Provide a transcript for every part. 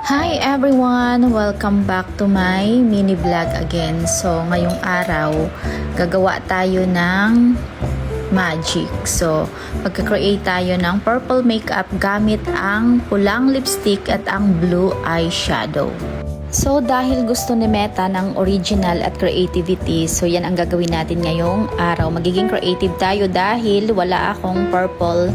Hi everyone! Welcome back to my mini vlog again. So, ngayong araw, gagawa tayo ng magic. So, magka-create tayo ng purple makeup gamit ang pulang lipstick at ang blue eyeshadow. So, dahil gusto ni Meta ng original at creativity, so yan ang gagawin natin ngayong araw. Magiging creative tayo dahil wala akong purple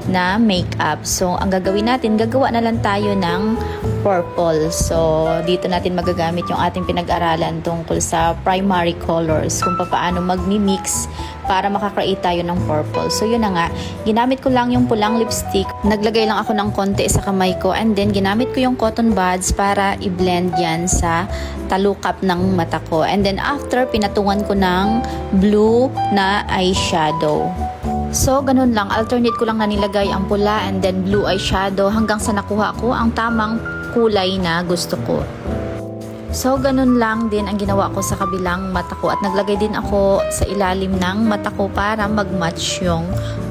na makeup. So, ang gagawin natin, gagawa na lang tayo ng purple. So, dito natin magagamit yung ating pinag-aralan tungkol sa primary colors, kung paano magmi-mix para makakreate tayo ng purple. So, yun na nga. Ginamit ko lang yung pulang lipstick. Naglagay lang ako ng konti sa kamay ko and then ginamit ko yung cotton buds para i-blend yan sa talukap ng mata ko. And then after, pinatungan ko ng blue na eyeshadow. So, ganun lang. Alternate ko lang na nilagay ang pula and then blue eyeshadow hanggang sa nakuha ko ang tamang kulay na gusto ko. So, ganun lang din ang ginawa ko sa kabilang mata ko at naglagay din ako sa ilalim ng mata ko para mag-match yung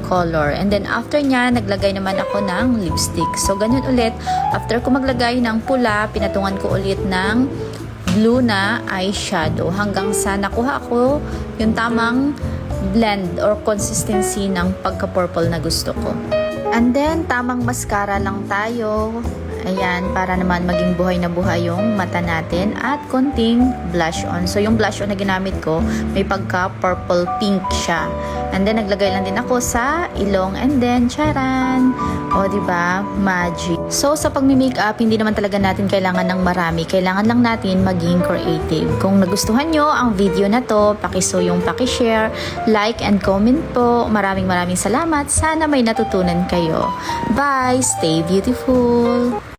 color. And then, after nya, naglagay naman ako ng lipstick. So, ganun ulit. After ko maglagay ng pula, pinatungan ko ulit ng blue na eyeshadow hanggang sa nakuha ko yung tamang blend or consistency ng pagka-purple na gusto ko. And then, tamang mascara lang tayo. Ayan, para naman maging buhay na buhay yung mata natin at konting blush on. So, yung blush on na ginamit ko, may pagka-purple pink siya. And then, naglagay lang din ako sa ilong and then, charan! O, diba? Magic. So, sa pagmi-makeup, hindi naman talaga natin kailangan ng marami. Kailangan lang natin maging creative. Kung nagustuhan nyo ang video na to, pakisuyong pakishare, like and comment po. Maraming salamat. Sana may natutunan kayo. Bye! Stay beautiful!